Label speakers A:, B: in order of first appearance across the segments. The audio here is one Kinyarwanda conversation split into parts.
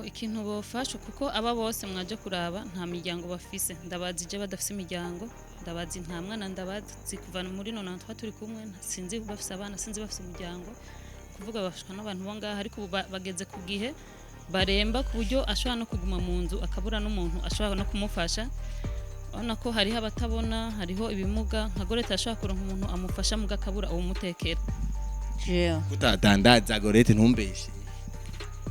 A: ikintu bofasha kuko aba bose mwaje kuraba nta miryango bafise ndabazi je badafise imiryango ndabazi nta mwana ndabazi kuvana muri 93 turi kumwe sinzi bafise abana sinzi bafise umuryango kuvuga bafashwa n'abantu bo ngaha ariko bageze ku gihe baremba ku buryo ashobora no kuguma mu nzu akabura n'umuntu ashobora no kumufasha ona ko hariho abatabona hariho ibimuga nka Gorete ashobora kuronka umuntu amufasha mu gakabura uwo mutekera
B: utadandaza Gorete ntumbeshe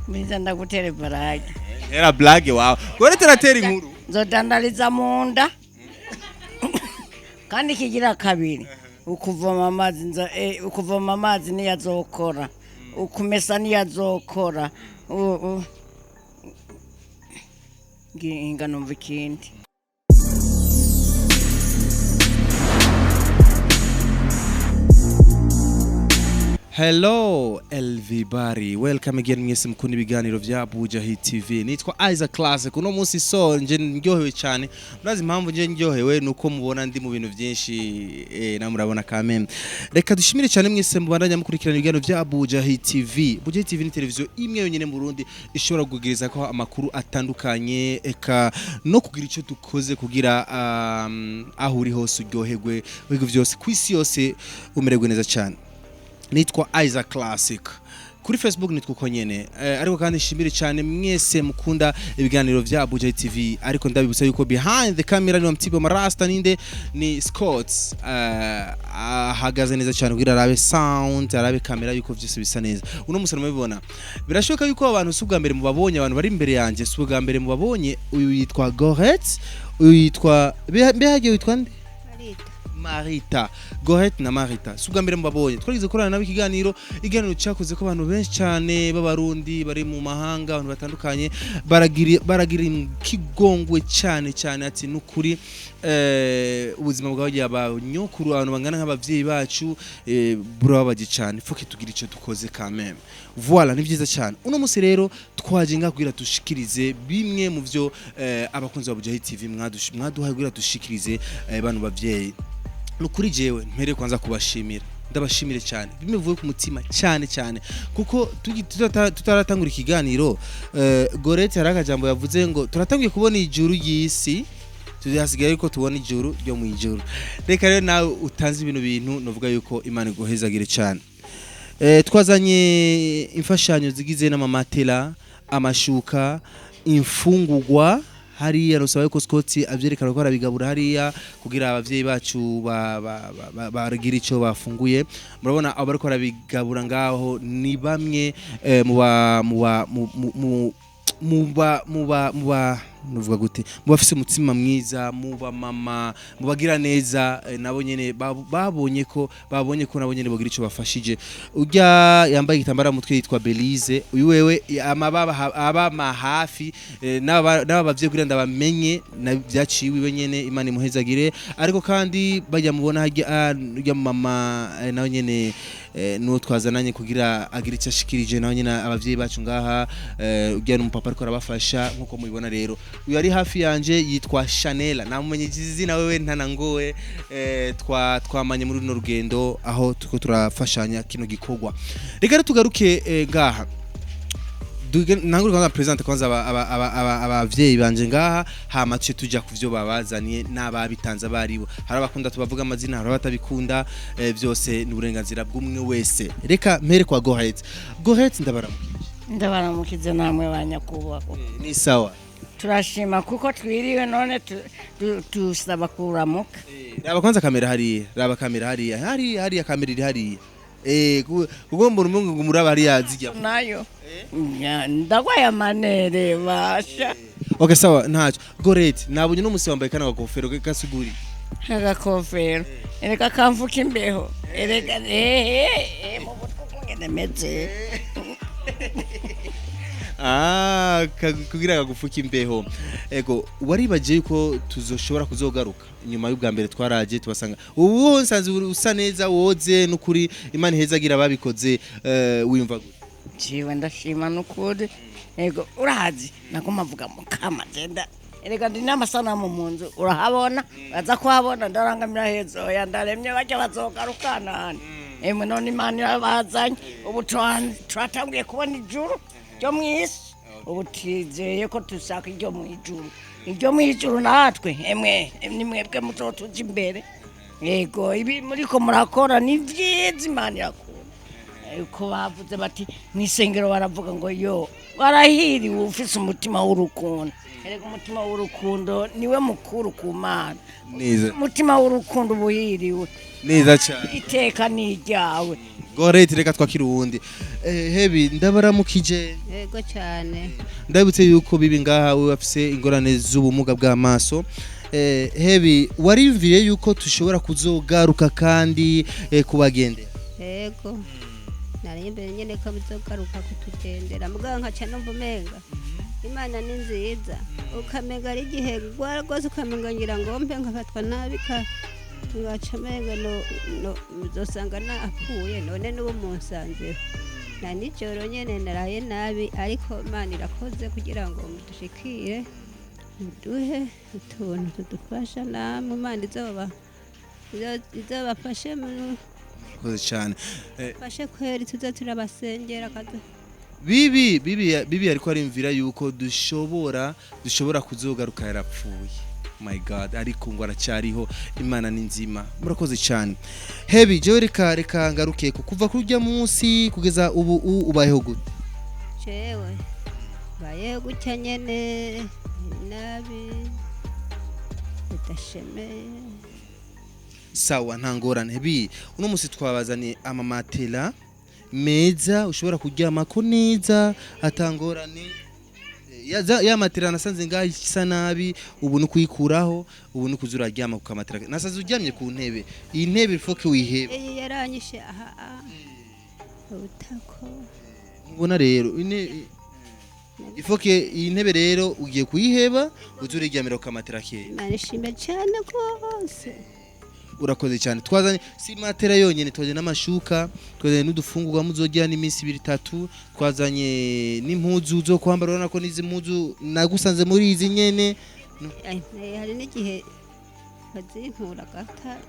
C: Biza ndagutere blague.
B: Era blague wawe. Gorete ratera inkuru.
C: Nzodandaliza munda. Kandi kigira kabiri. Ukuvoma amazi niyazokora. Ukumesa niyazokora. Ngano mvikindi.
B: Hello everybody, welcome again mwese mukunda ibiganiro vya Bujahit TV. Nitwa Isaac Classic. Uno munsi so nje ndyohewe cyane. Murazi impamvu nje ndyohewe nuko mubona ndi mu bintu byinshi na murabona kameme. Reka dushimire cyane mwese mubandanya mukurikirana ibiganiro vya Bujahit TV. Bujahit TV ni televiziyo imwe yonyine mu Burundi ishobora kugiriza ko amakuru atandukanye eka no kugira icyo dukoze kugira aho uri hose uryoherwe bigo byose kwisi yose umererwe neza cyane. Nitwa Isaac Classic kuri Facebook nitwa uko nyene ariko kandi shimire cyane mwese mukunda ibiganiro vya Bujahit TV ariko ndabibutsa yuko behind the camera ni Mtibo Marasta ninde ni Scott ahagaze neza cyane kugira arabe sound arabe kamera yuko byose bisa neza uno musana mubibona birashoboka yuko abantu subwa mbere mubabonye abantu bari imbere yanje subwa mbere mubabonye uyu yitwa Bujahit uyu yitwa behagiye witwa nde Marita Bujahit na Marita subwa mbere mubabonye twagize korana nabi ikiganiro cyakoze ko abantu benshi cyane b'abarundi bari mu mahanga abantu batandukanye baragira kigongwe cyane ati nukuri ubuzima bwawe abanyokuru abantu bangana nk'abavyeyi bacu burababaje cyane foke tugira icyo dukoze kameme voilà ni byiza cyane uno musi rero twaje ngakugira dushikirize bimwe mu byo abakunzi ba Bujahit TV mwaduhaye kugira dushikirize abantu bavyeyi nukuri jewe mpere kwanza kubashimira ndabashimire cyane bimevuye ku mutima cyane kuko tutaratangura ikiganiro Gorete harakajambo yavuze ngo turatangiye kubona ijuru y'isi tuzasigaye yuko tubona ijuru ryo mu ijuru reka rero nawe utanze bintu novuga yuko Imana igohezagire cyane twazanye imfashanyo zigize n'amamatela amashuka imfungurwa hariya rusaba yuko Scott avyerekana ko arabigabura hariya kugira abavyeyi bacu baragira ico bafunguye murabona abo bariko arabigabura ngaho ni bamwe nuvuga gute mubafise umutima mwiza muba mama mubagira neza nabo nyene babonye ko nabo nyene bogira ico bafashije urya yambaye igitambara mu mutwe yitwa Belize uyu wewe abama hafi n'abavye kugira ndabamenye byaciwe iwe nyene Imana imuhezagire ariko kandi bajya mubona hajya mama nawe nyene no twazananye kugira agira icyo ashikirije nawe nyene abavyeyi bacu ngaha urya n'umupapa ariko arabafasha nkuko mubibona rero uyu ari hafi yanje yitwa Chanel namumenye izina wewe ntanangowe twamanye muri runo rugendo aho tuko turafashanya kino gikogwa reka tugaruke ngaha nanguri kwanza present kwanza abavyeyi banje ngaha hama tujya kuvyo babazaniye n'ababitanza baribo hari abakunda tubavuga amazina hari abatabikunda byose ni uburenganzira bw'umwe wese reka mpere kwa Bujahit
C: ndabaramukize namwe banyakubako
B: ni sawa
C: turashima kuko twiriwe none tusaba kuramuka
B: raba kwanza kamera hariya raba kamera hariya kamera iri hariya kuko mbona umuntu ngumuraba hariya zijya
C: nayo ndagwaye amanere basha
B: okay sawa ntacyo Gorete nabonye no musi wambaye kana gakofero gasuguri
C: agakofero ereka kamvuka imbeho ereka mu butwe ngene meze
B: kugira gagufuka imbeho ego waribaje yuko tuzoshobora kuzogaruka nyuma y'ubwa mbere twaraje tubasanga ubu nsanze usa neza woze n'ukuri Imana ihezagira babikoze wiyumva gute
C: ciwe ndashima n'ukuri ego urahazi nagoma vuga mukama genda erega ndi n'amasanamu mu nzu urahabona baza kuhabona ndarangamira hezo yandaremye bajya bazogarukana emwe none Imana irabazanye ubu twatangiye kubona ijuru ryo mwisi ubu twizeye ko dushaka iryo mu ijuru iryo mu ijuru natwe emwe ni mwebwe muzotuja imbere yego ibi muriko murakora ni vyiza Imana irakunda ko bavuze bati mw'isengero baravuga ngo yo barahiriwe ufise umutima w'urukundo erega umutima w'urukundo niwe mukuru ku Mana
B: neza
C: umutima w'urukundo ubuhiriwe
B: neza cyane
C: iteka ni iryawe
B: Bujahit reka twakira uwundi hebi ndabaramukije
D: yego cyane
B: ndabutse yuko bibi ngaha we bafise ingorane z'ubumuga bw'amaso hebi wariyumviye yuko tushobora kuzogaruka kandi kubagendera
D: yego nari imbere nyene ko bizogaruka kutugendera muganga nkaca numva umenga Imana ni nziza ukamenga ari igihe gwara rwose ukamenga ngira ngo mpe nkafatwa nabi ngaca menga no uzosanga napfuye none n'ubu munsanzeho na nijoro nyene naraye nabi ariko Imana irakoze kugira ngo mudushikire muduhe utuntu tudufasha namwe Imana izobafashe
B: koze cyane
D: fashe kweri tuze turabasengera kaza
B: bibi ariko arimvira yuko dushobora kuzogaruka yarapfuye my god ariko ngo aracyariho Imana ni nzima murakoze cyane hebi jewe reka ngaruke kuva kurya munsi kugeza ubu ubayeho gute
D: jewe bayeho gutya nyene nabi udashemeye
B: sawa ntangorane bi uno musi twabazaniye amamatela meza ushobora kuryama ko neza atangorane ya matela nasanze ngaho isa nabi ubu no kuyikuraho ubu no kuzura ryama ku kamatela nasanze uryamye ku ntebe iyi ntebe foke wihebe
D: yaranyishe aha utako
B: ubona rero ifoke iyi ntebe rero ugiye kuyiheba uzure ryamira ku kamatela keye
D: manishime cyane rwose
B: urakoze cyane twazanye si matera yonyene twazanye n'amashuka twazanye n'udufungurwa muzogira n'iminsi 2-3 twazanye n'impuzu zo kwambara urana ko nizi mpuzu nagusanze muri izi nyene
D: hari n'igihe bazinkura gata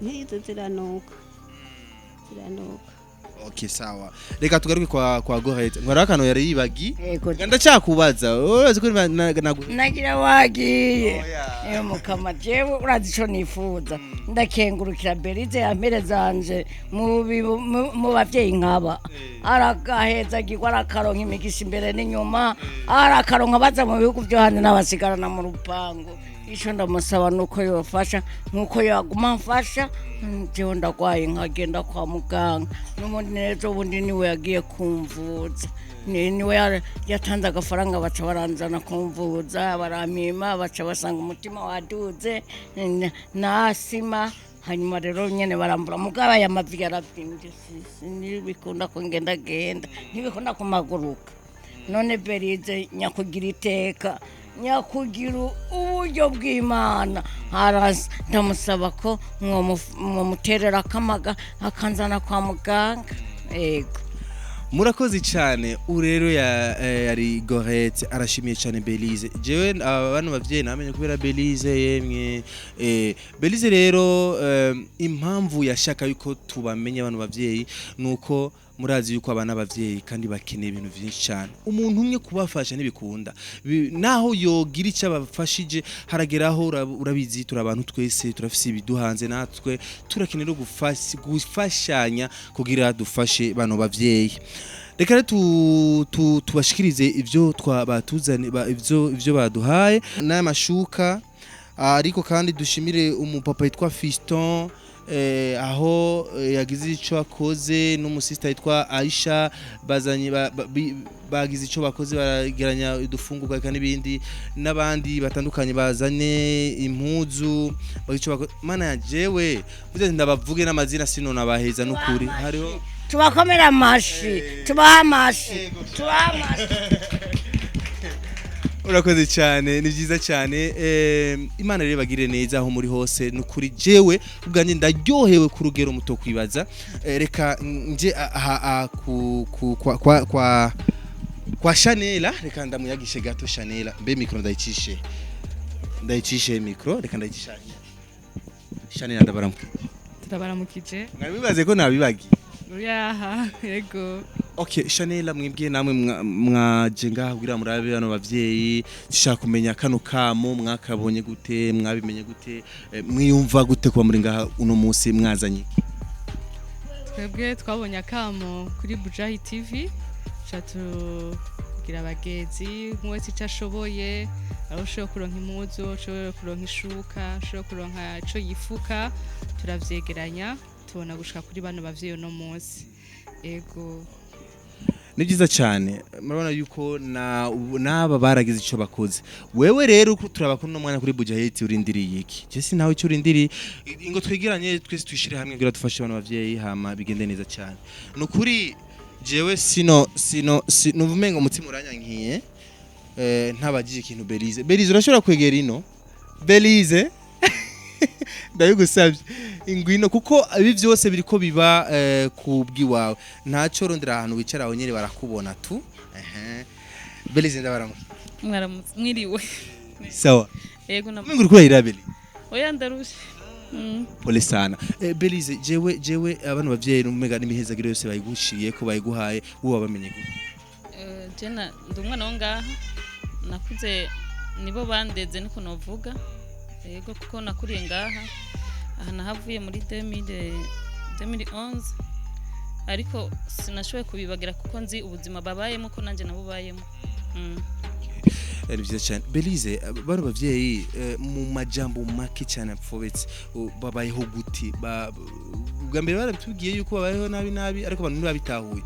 D: nk'izo ziranuka
B: okay sawa reka tugaruke kwa Bujahit mwarakano yari yibagi
C: yego
B: ndacyakubaza urazi ko
C: nagira wagiye iyo mukama jewe urazi ico nifuza ndakengurukira Berize yampere zanje mu bavyeyi nkaba aragaheza gikwa arakaronka imigisha imbere n'inyuma arakaronka baza mu bihugu byo hanze n'abasigarana mu rupango ico ndamusaba nuko yofasha nkuko yaguma mfasha jewe ndagwaye nkagenda kwa muganga n'umundi neza ubundi niwe yagiye kumvuza niwe yatanze agafaranga baca baranzana kumvuza baramima baca basanga umutima waduze nasima hanyuma rero nyene barambura mugaba ya mavi yaravimvye nibikunda ko ngenda nibikunda kumaguruka none Berize nyakugira iteka nyakugira uburyo bw'Imana haraza ndamusaba ko mwomuterera akamaga akanzana kwa muganga yego
B: murakoze cyane urero yari Bujahit arashimiye cyane Belize jewe abantu bavyeyi namenye kubera Belize yemwe Belize rero impamvu yashaka yuko tubamenye abantu bavyeyi nuko murazi yuko abana bavyeyi kandi bakeneye ibintu byinshi cyane umuntu umwe kubafasha ntibikunda naho yogira icyo abafashije harageraho urabizi turabantu twese turafise ibiduhanze natwe turakenera gufashanya kugira dufashe bano bavyeyi reka tubashikirize ivyo twabatuzane ivyo baduhaye n'amashuka ariko kandi dushimire umupapa yitwa Fiston aho yagize ico akoze n'umusista yitwa Aisha bazanye bagize ico bakoze barageranya udufungurwa kandi n'ibindi nabandi batandukanye bazanye impuzu bagico bakoze mana jewe vuze ndabavuge n'amazina sino nabaheza n'ukuri hariho
C: tubakomera amashi tubaha amashi
B: urakoze cyane ni byiza cyane Imana rero bagire neza aho muri hose n'ukuri jewe ubwanje ndaryohewe ku rugero muto kwibaza reka nje kwa Chanela reka ndamuyagishe gato Chanela mbe micro ndayicishe micro reka ndayicisha Chanela ndabaramukije
E: turabaramukije
B: mwibaze ko nabibagi
E: yaha yego
B: Okay, Chanel mwibwiye namwe mwaje ngaha kugira murabe bano bavyeyi dushaka kumenya kano kamo mwakabonye gute mwabimenye gute mwiyumva gute kuba muri ngaha uno munsi mwazanye
E: twebwe twabonye akamo kuri Bujahit TV chatu kugira abagezi mwese icashoboye arushoboye kuronka impuzu arushoboye kuronka ishuka arushoboye kuronka ico yifuka turavyegeranya tubona gushika kuri bano bavyeyi no munsi ego
B: ni byiza cyane murabona yuko n'aba baragize icyo bakoze wewe rero turabakunda no mwanya kuri Bujahit urindiriye iki je si nawe icyo urindiriye ngo twigiranye twese twishire hamwe kugira dufashe abantu bavyeyi hama bigende neza cyane nukuri jewe nuvumenga umutima uranyankiye ntabagije ikintu Belize urashobora kwegera ino Belize ndabigusabye ingwino kuko ibi byose biriko biba kubwiwawe ntaco rondera ahantu wicara aho nyere barakubona tu Belize ndabaramutse
A: mwaramutse mwiriwe
B: sawa
A: yego
B: namwe uri kurayira Belize
A: oya ndarushe
B: pole sana Belize jewe abantu bavyeyi n'umega n'imihezagiro yose bayigushiye ko bayiguhaye uwo bamenye gute
A: jena ndi umwana wo ngaha nakuze nibo bandeze niko novuga yego kuko nakuriye ngaha aha nahavuye muri 2011 ariko sinashoboye kubibagira kuko nzi ubuzima babayemo ko nanje nabubayemo
B: ari byiza cyane Belize bano bavyeyi mu majambo make cyane apfobetse babayeho guti bwa mbere baratubwiye yuko babayeho nabi ariko abantu ntibabitahuye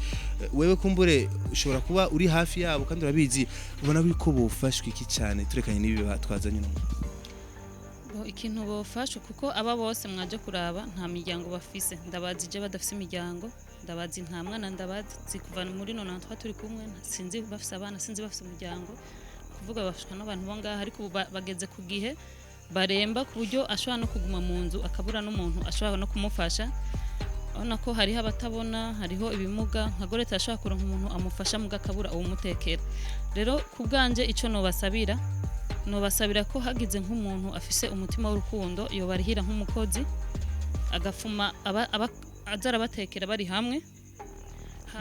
B: wewe kumbure ushobora kuba uri hafi yabo kandi urabizi ubona ko bofashwe iki cyane turekanye n'ibi twazanye no
A: ikintu bofasha kuko aba bose mwaje kuraba nta miryango bafise ndabazije badafise imiryango ndabazi nta mwana ndabazi kuva muri 93 turi kumwe sinzi bafise abana sinzi bafise umuryango kuvuga bafashwa n'abantu bo ngaha ariko bageze ku gihe baremba ku buryo ashobora no kuguma mu nzu akabura n'umuntu ashobora no kumufasha abona ko hariho abatabona hariho ibimuga nka goreta ashobora kuronka umuntu amufasha mu gakabura uwo mutekera rero ku bwanje ico nobasabira ko hagize nk'umuntu afise umutima w'urukundo yobarihira nk'umukozi agafuma azara batekera bari hamwe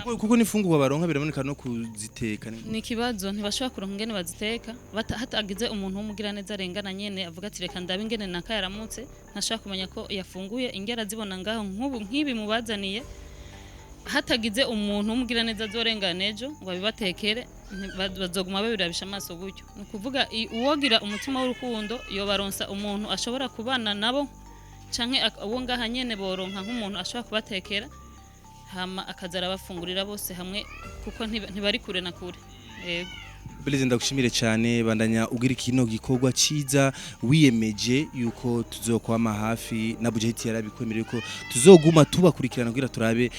B: kuko nifungurwa baronka biraboneka no kuziteka
A: ni kibazo ntibashobora kuronka ingene baziteka hatagize umuntu w'umugira neza arengana nyene avuga ati reka ndabe ingene naka yaramutse ntashaka kumenya ko yafunguye ingera zibona ngaho nk'ibi mubazaniye hatagize umuntu w'umugira neza azorengana ejo ngo abibatekere bazoguma babirabisha amaso gutyo ni kuvuga uwogira umutima w'urukundo yobaronsa umuntu ashobora kubana nabo canke uwo ngaha nyene boronka nk'umuntu ashobora kubatekera hama akazara bafungurira bose hamwe kuko ntibari kure na kure yego
B: Belize ndagushimire cyane bandanya ugira ikino gikorwa ciza wiyemeje yuko tuzokwama hafi na Bujahit yarabikwemereye ko tuzoguma tubakurikirana kugira turabe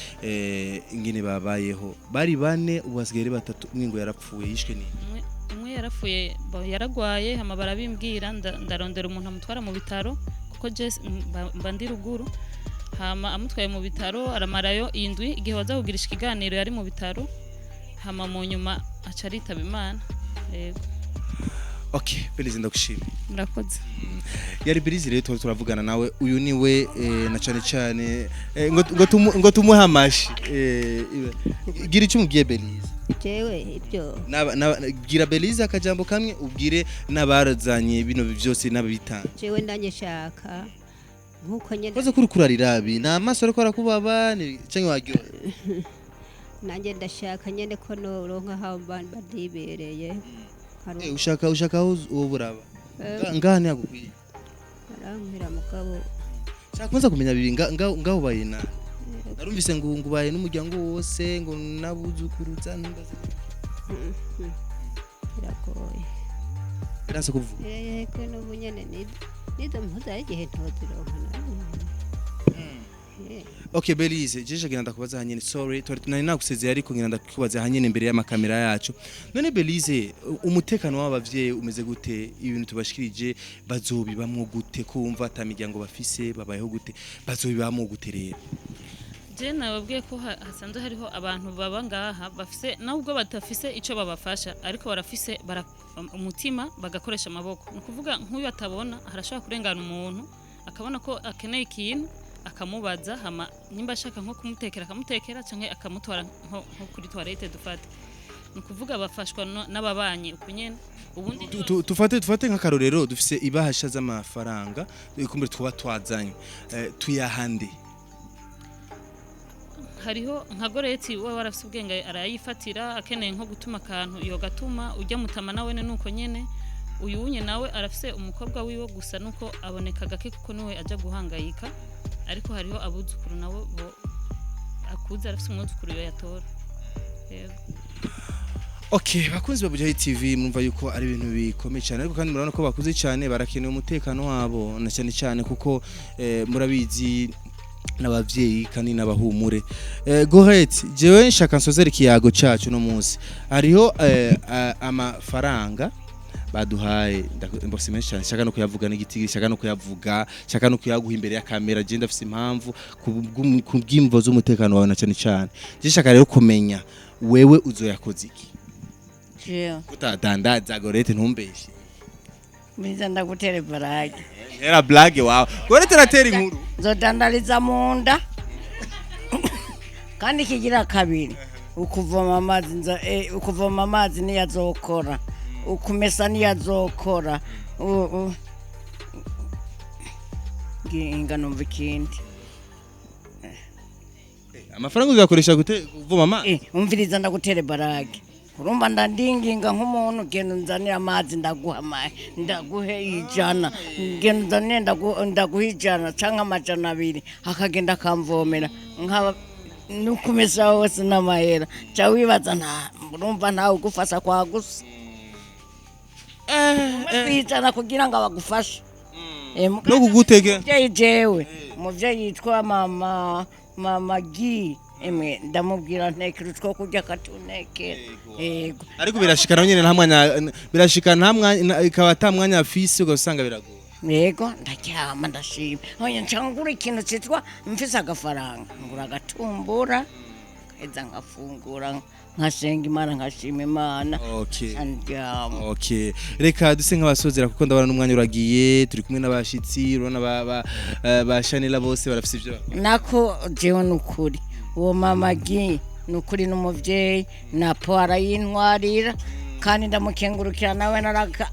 B: ingene babayeho bari bane ubasigaye batatu mwingo yarapfuye yishwe ni
A: umwe yarapfuye yaragwaye hama barabimbwira ndarondera umuntu amutwara mu bitaro kuko je mbandi ruguru hama amutwaye mu bitaro aramarayo indwi igihe waza kugirisha ikiganiro yari mu bitaro hama mu nyuma aca aritaba Imana yego
B: okay Belize ndagushimira
A: murakoze
B: yari Belize rero turavugana nawe uyu niwe na cyane ngo tumuhe amashi gira icyo umubwiye Belize
D: jewe ibyo
B: gira Belize akajambo kamwe ubwire n'abarazanye bino byose n'ababitanga
D: jewe ndanye shaka nkuko nyene
B: koze kuri kurarirabi na amaso ariko arakubaba cyangwa wagyo
D: nanjye ndashaka nyene ko no ronka aho badibereye
B: ushaka aho uburaba ngane yagukwiye
D: arampira mugabo
B: cyakunza kumenya bibi ngaho bayina narumvise ngo ubaye n'umuryango wose ngo nabuzukuruza ntumbaze
D: biragoye
B: biranse kuvuga
D: ko n'ubu nyene nizo mpuza igihe ntozironka
B: Okay Belize jeje genda kubaza hanyene sorry nari nagusezeye ariko ngenda kubaza hanyene imbere y'amakamera yacu none Belize umutekano w'abavyeyi umeze gute ibintu tubashikirije bazobibamwo gute kumva atamiryango bafise babayeho gute bazobibamwo gute rero
A: je nababwiye ko hasanzwe hariho abantu baba ngaha bafise nubwo batafise ico babafasha ariko barafise umutima bagakoresha amaboko ni kuvuga nk'uyu atabona harashobora kurengana umuntu akabona ko akeneye ikintu akamubaza hama nimba ashaka nko kumutekera akamutekera canke akamutwara nko kuri toilette dufate nukuvuga bafashwa n'ababanyi ukunyene ubundi
B: tufate nk'akarorero dufise ibahasha z'amafaranga kumbere twaba twazanye tuyahande
A: hariho nka goreti we warafise ubwenge arayifatira akeneye nko gutuma akantu iyo gatuma ujya mutama nawe nuko nyene uyu unye nawe arafise umukobwa wiwe gusa nuko aboneka gake kuko niwe aja guhangayika ariko hariho abuzukuru nabo bo akuza arafise umwuzukuru yo yatora yego.
B: Okay, bakunzi ba Bujahit TV mwumva yuko ari ibintu bikomeye cyane ariko kandi murabona ko bakuze cyane barakeneye umutekano wabo na cyane cyane kuko murabizi n'abavyeyi kandi n'abahumure. Bujahit jewe nshaka nsozera ikiyago cyacu no munsi hariho amafaranga baduhaye mbose menshi cyane shaka no kuyavuga n'igiti shaka no kuyavuga shaka no kuyaguha imbere ya kamera je ndafise impamvu kubw'imvo z'umutekano wawe na cyane cyane je shaka rero kumenya wewe uzoyakoze iki utadandaza gorete ntumbeshe
C: biza ndagutere barage
B: era blague wawe gorete ratera inkuru
C: nzodandariza munda kandi kigira kabiri ukuvoma amazi niyo azokora ukumesa niyo azokora ingano mvikindi
B: amafaranga uzakoresha kuvoma amazi
C: umviriza ndagutere barage urumva ndandinginga nk'umuntu genda unzanira amazi ndaguhe ijana genda unzanire ndaguhe ijana canke amajana 2 akagenda akamvomera nkaba nukumesa wose n'amahera ca wibaza urumva ntawe ugufasha kwa gusa ijana kugira ngo abagufashe
B: no kugutege
C: jewe umuvyeyi yitwa mama Gi emwe ndamubwira ntekera two kurya katunekera yego
B: ariko birashikana nyene nta mwanya birashikana nta ikaba atamwanya afise ugasanga biragoye
C: yego ndaryama ndashima oya ncangura ikintu citwa mfise agafaranga ngura agatumbura keza nkafungura nkasenga Imana nkashima Imana
B: okay reka duse nk'abasozera kuko ndabana n'umwanya uragiye turi kumwe n'abashitsi urona ba Chanela bose barafise ivyo
C: nako jewe nukuri uwo mama Gi nukuri n'umuvyeyi na po arayintwarira kandi ndamukengurukira nawe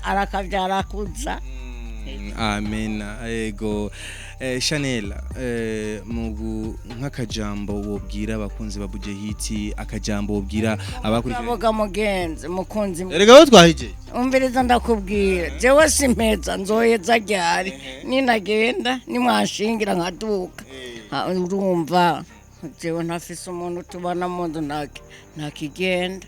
C: arakavyara kuza
B: amen ego Chanela mugu nk'akajambo wobwira abakunzi ba Bujahit akajambo wobwira abakurikira
C: abaga mugenzi mukunzi
B: erega bo twahije
C: umviriza ndakubwira jewe simpeza nzoheza ryari ninagenda nimwashingira nkaduka urumva jewe ntafise umuntu tubana mu nzu ntakigenda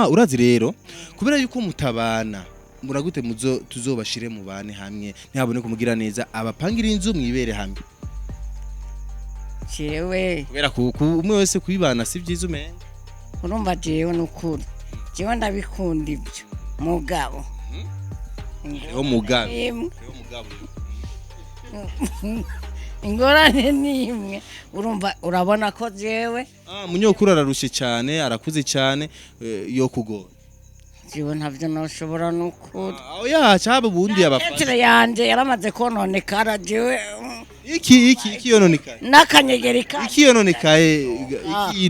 B: urazi rero kubera yuko mutabana muragute tuzobashire mu bane hamwe ntihabone kumugira neza abapangira inzu mwibere hamwe
C: jewe
B: kubera umwe wese kwibana si byiza umenye
C: urumva jewe nukuri jewe ndabikunda ibyo mugabo ingorane nimwe urumva urabona ko jewe
B: munyokuru ararushe cyane arakuze cyane yo kugora
C: jewe ntavyo noshobora nukuri
B: oya cyaba bundi
C: abafite yanje yaramaze kononekara jewe
B: iki yononekaye
C: nakanyegeri ka
B: iki yononekaye iki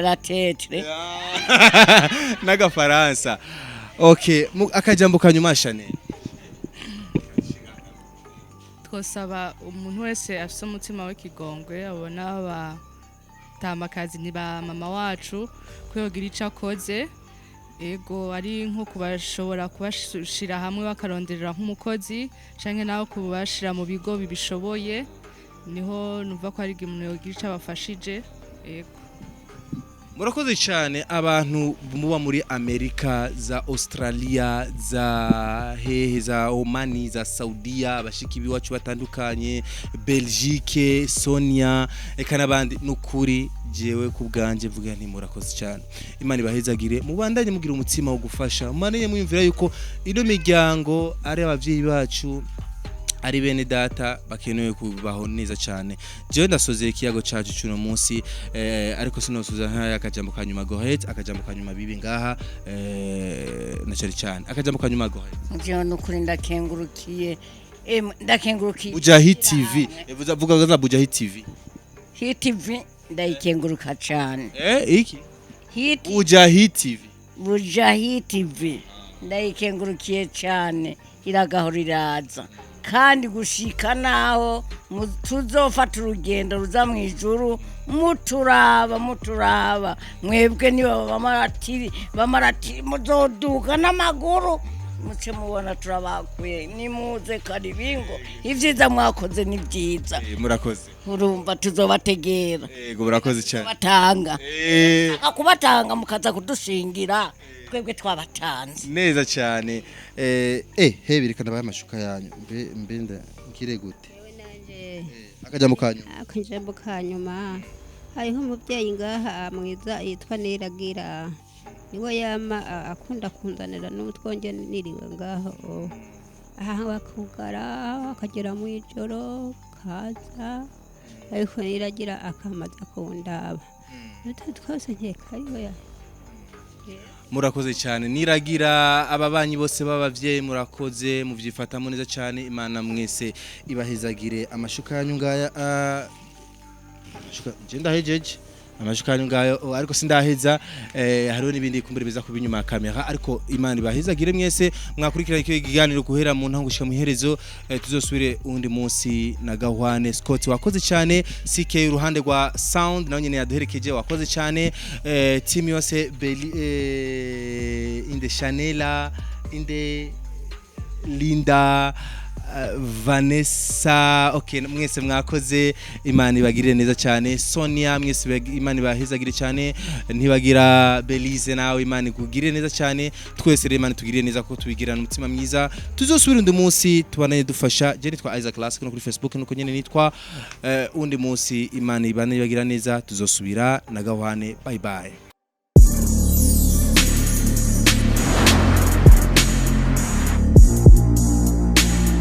C: la tetre
B: n'agafaransa okay akajambo kanyuma Chanel
E: twosaba umuntu wese afite umutima w'ikigongwe abona abatamakazi ni ba mama wacu kwiyogira ico akoze ego ari nko kubashobora kubashira hamwe bakaronderera nk'umukozi canke naho kubashira mu bigo bibishoboye niho numva ko ari umuntu yogira ico abafashije ego
B: murakoze cyane abantu muba muri Amerika za Australia za hehe za Oman za Saudiya bashiki biwacu batandukanye Belgique Sonia eka nabandi nukuri jewe kubganje mvuga nti murakoze cyane Imana ibahezagire mubandanye mugira umutima wo gufasha mumane mwimvira yuko ino miryango ari abavyeyi bacu ari bene data bakenewe kubaho neza cyane jewe ndasozeye ikiyago cyacu cyuno munsi ariko sinosuza nka akajambo kanyuma Bujahit akajambo kanyuma bibi ngaha na cyane akajambo kanyuma Bujahit
C: jewe nukuri ndakengurukiye ndakengurukiye
B: Bujahit TV vuga za Bujahit TV
C: Hit TV ndayikenguruka cyane
B: iki
C: Hit
B: Bujahit TV
C: Bujahit TV ndayikengurukiye cyane iragahora iraza kandi gushika naho tuzofata urugendo ruza mu ijuru muturaba mwebwe niba bamaratiri muzoduka n'amaguru muce mubona turabakuye nimuze karibingo ivyiza mwakoze ni vyiza
B: murakoze
C: urumva tuzobategera
B: yego murakoze cyane
C: batanga akakubatanga mukaza kudushingira twebwe twabatanze
B: neza cyane heberekana baye amashuka yanyu mbenda nkire gute
D: akajambo kanyuma hariho umubyeyi ngaha mwiza yitwa Niragira niwe yama akunda kunzanira n'utwonge niriwe ngaho aha bakugara akagera mu ijoro kaza ariko Niragira akamaza kundaba twose nkekayo
B: murakoze cyane Niragira ababanyi bose babavyeyi murakoze muvyifatamo neza cyane Imana mwese ibahezagire amashuka yanyu ngaya genda hejeje amashuka yanyu ngayo ariko sindaheza hariho nibindi kumbere biza kubinyuma kamera ariko Imana ibahezagire mwese mwakurikirana icyo kiganiro guhera mu ntango gushika mu iherezo tuzosubire undi munsi na Gahwane Scott wakoze cyane CK uruhande rwa sound nawe nyene yaduherekeje wakoze cyane team yose inde Chanela inde Linda Vanessa okay mwese mwakoze Imana ibagirire neza cyane Sonia mwese Imana ibahezagire cyane ntibagira Belize nawe Imana ikugirire neza cyane twese Imana tugirire neza ko tubigirana umutima mwiza tuzosubira undi munsi tubanaye dufasha je nitwa Isaac Classic no kuri Facebook nuko nyene nitwa undi munsi Imana ibana ibagira neza tuzosubira na Gahwane bye bye